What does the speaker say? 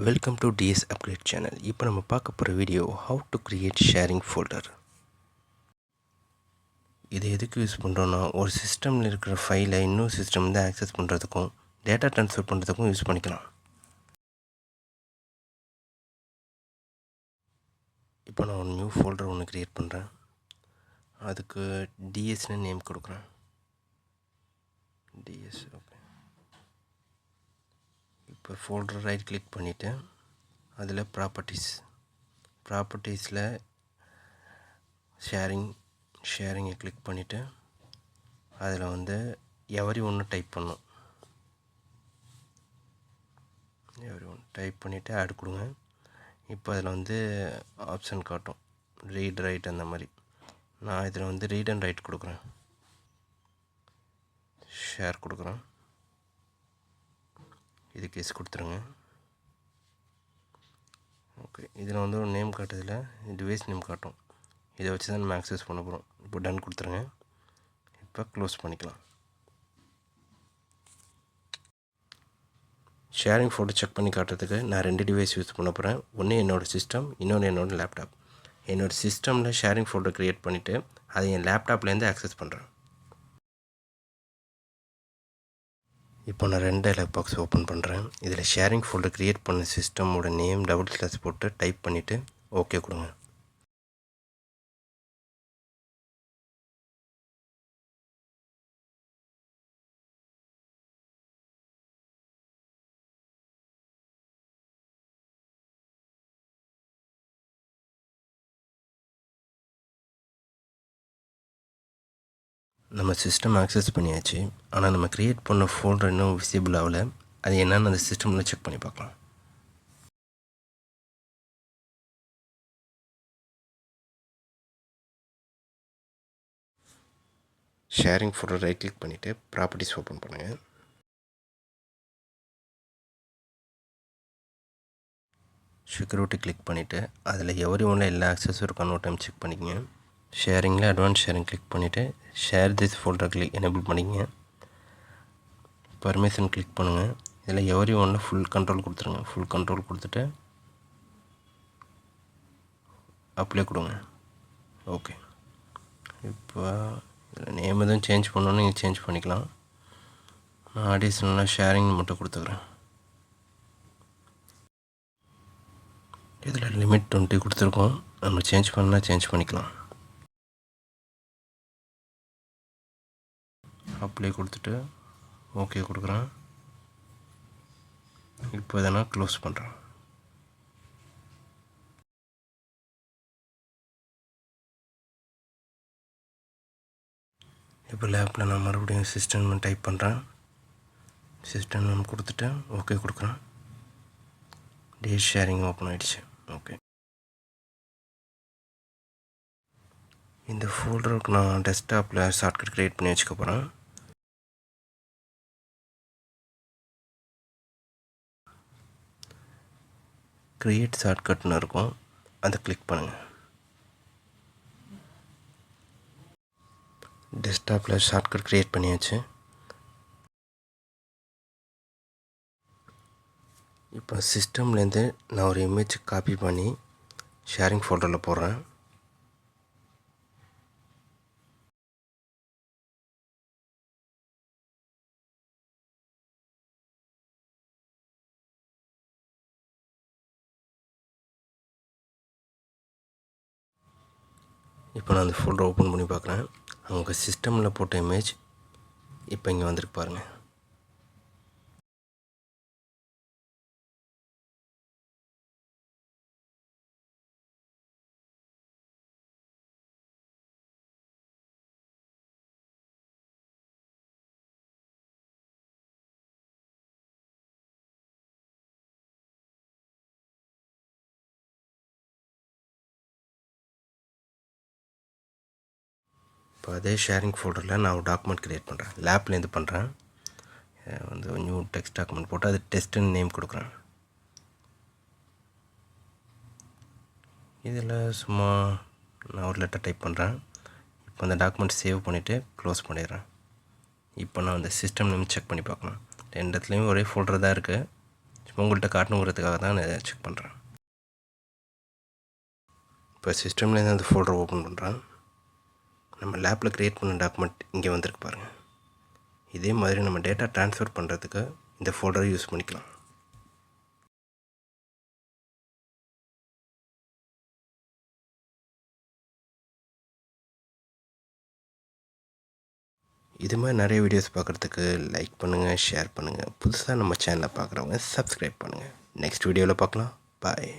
Welcome to DS upgrade channel. இப்போ நம்ம பார்க்க போகிற வீடியோ how to create sharing folder. இது எதுக்கு யூஸ் பண்ணுறோன்னா, ஒரு சிஸ்டமில் இருக்கிற ஃபைலை இன்னொரு சிஸ்டம் வந்து ஆக்சஸ் பண்ணுறதுக்கும் டேட்டா ட்ரான்ஸ்ஃபர் பண்ணுறதுக்கும் யூஸ் பண்ணிக்கலாம். இப்போ நான் ஒரு நியூ ஃபோல்டர் ஒன்று க்ரியேட் பண்ணுறேன். அதுக்கு டிஎஸ்னு நேம் கொடுக்குறேன். DS okay. இப்போ ஃபோல்டர் ரைட் கிளிக் பண்ணிவிட்டு அதில் ப்ராப்பர்ட்டிஸில் ஷேரிங்கை கிளிக் பண்ணிவிட்டு அதில் வந்து எவரி ஒன்று டைப் பண்ணணும். டைப் பண்ணிவிட்டு ஆட் கொடுங்க. இப்போ அதில் வந்து ஆப்ஷன் காட்டும், ரீட் ரைட் அந்த மாதிரி. நான் இதில் வந்து ரீட் அண்ட் ரைட் கொடுக்குறேன். ஷேர் கொடுக்குறேன். இதுக்கு எஸ் கொடுத்துருங்க. ஓகே, இதில் வந்து ஒரு நேம் காட்டுதில்ல, டிவைஸ் நேம் காட்டும். இதை வச்சு தான் நம்ம ஆக்சஸ் பண்ண போகிறோம். இப்போ டன் கொடுத்துருங்க. இப்போ க்ளோஸ் பண்ணிக்கலாம். ஷேரிங் ஃபோட்டோ செக் பண்ணி காட்டுறதுக்கு நான் 2 டிவைஸ் யூஸ் பண்ண போகிறேன். ஒன்று என்னோடய சிஸ்டம், இன்னொன்று என்னோடய லேப்டாப். என்னோடய சிஸ்டமில் ஷேரிங் ஃபோட்டோ க்ரியேட் பண்ணிவிட்டு அதை என் லேப்டாப்லேருந்து ஆக்சஸ் பண்ணுறேன். இப்போ நான் 2 டயலாக் பாக்ஸ் ஓப்பன் பண்ணுறேன். இதில் ஷேரிங் ஃபோல்டர் க்ரியேட் பண்ண சிஸ்டமோட நேம் டபுள் ஸ்லாஷ் போட்டு டைப் பண்ணிவிட்டு ஓகே கொடுங்க. நம்ம சிஸ்டம் ஆக்சஸ் பண்ணியாச்சு. ஆனால் நம்ம க்ரியேட் பண்ண ஃபோல்டர் இன்னும் விசிபிள் ஆகலை. அது என்னென்னு அந்த சிஸ்டமில் செக் பண்ணி பார்க்கலாம். ஷேரிங் ஃபோல்டர் ரைட் கிளிக் பண்ணிவிட்டு ப்ராப்பர்ட்டிஸ் ஓப்பன் பண்ணுங்கள். செக்யூரிட்டி கிளிக் பண்ணிவிட்டு அதில் எவரி ஒன்றில் எல்லா ஆக்சஸும் இருக்கான்னு ஒரு டைம் செக் பண்ணிக்கங்க. ஷேரிங்கில் அட்வான்ஸ் ஷேரிங் கிளிக் பண்ணிவிட்டு share this folder click enable பண்ணிக்கங்க. பர்மிஷன் கிளிக் பண்ணுங்கள். இதில் எவரி ஒன்றில் ஃபுல் கண்ட்ரோல் கொடுத்துருங்க. ஃபுல் கண்ட்ரோல் கொடுத்துட்டு அப்ளை கொடுங்க. ஓகே, இப்போ இதில் நேம் எதுவும் சேஞ்ச் பண்ணணுன்னு நீங்கள் சேஞ்ச் பண்ணிக்கலாம். நான் அடிஷ்னலாக ஷேரிங் மட்டும் கொடுத்துக்கிறேன். இதில் லிமிட் 20 கொடுத்துருக்கோம். நம்ம சேஞ்ச் பண்ணால் சேஞ்ச் பண்ணிக்கலாம். அப்ளை கொடுத்துட்டு ஓகே கொடுக்குறேன். இப்போ இதை நான் க்ளோஸ் பண்ணுறேன். இப்போ லேப்பில் நான் மறுபடியும் சிஸ்டம் டைப் பண்ணுறேன். சிஸ்டம் கொடுத்துட்டு ஓகே கொடுக்குறேன். டிஎஸ் ஷேரிங் ஓப்பன் ஆகிடுச்சு. ஓகே, இந்த ஃபோல்டருக்கு நான் டெஸ்க்டாப்பில் ஷார்ட்கட் க்ரியேட் பண்ணி வச்சுக்க போகிறேன். க்ரியேட் ஷார்ட்கட்னு இருக்கும், அதை கிளிக் பண்ணுங்கள். டெஸ்க்டாப்பில் ஷார்ட்கட் க்ரியேட் பண்ணியாச்சு. இப்போ சிஸ்டம்லேருந்து நான் ஒரு இமேஜ் காப்பி பண்ணி ஷேரிங் ஃபோல்டரில் போடுறேன். இப்போ நான் அந்த ஃபோல்டர் ஓப்பன் பண்ணி பார்க்குறேன். அவங்க சிஸ்டமில் போட்ட இமேஜ் இப்போ இங்கே வந்துருக்கு பாருங்கள். இப்போ அதே ஷேரிங் ஃபோல்டரில் நான் ஒரு டாக்குமெண்ட் க்ரியேட் பண்ணுறேன். லேப்லேருந்து பண்ணுறேன். வந்து நியூ டெக்ஸ்ட் டாக்குமெண்ட் போட்டு அது டெஸ்ட்டுன்னு நேம் கொடுக்குறேன். இதில் சும்மா நான் ஒரு லெட்டர் டைப் பண்ணுறேன். இப்போ அந்த டாக்குமெண்ட் சேவ் பண்ணிவிட்டு க்ளோஸ் பண்ணிடுறேன். இப்போ நான் அந்த சிஸ்டம் நேம் செக் பண்ணி பார்க்கலாம். 2 இடத்துலையும் ஒரே ஃபோல்டர் தான் இருக்குது. சும்மா உங்கள்கிட்ட காட்டணுங்கிறதுக்காக தான் நான் செக் பண்ணுறேன். இப்போ சிஸ்டம்லேருந்து அந்த ஃபோல்டரை ஓப்பன் பண்ணுறேன். நம்ம லேப்பில் க்ரியேட் பண்ண டாக்குமெண்ட் இங்கே வந்திருக்கு பாருங்கள். இதே மாதிரி நம்ம டேட்டா ட்ரான்ஸ்ஃபர் பண்ணுறதுக்கு இந்த ஃபோல்டரை யூஸ் பண்ணிக்கலாம். இது மாதிரி நிறைய வீடியோஸ் பார்க்குறதுக்கு லைக் பண்ணுங்கள், ஷேர் பண்ணுங்கள். புதுசாக நம்ம சேனலை பார்க்குறவங்க சப்ஸ்கிரைப் பண்ணுங்கள். நெக்ஸ்ட் வீடியோவில் பார்க்கலாம். பாய்.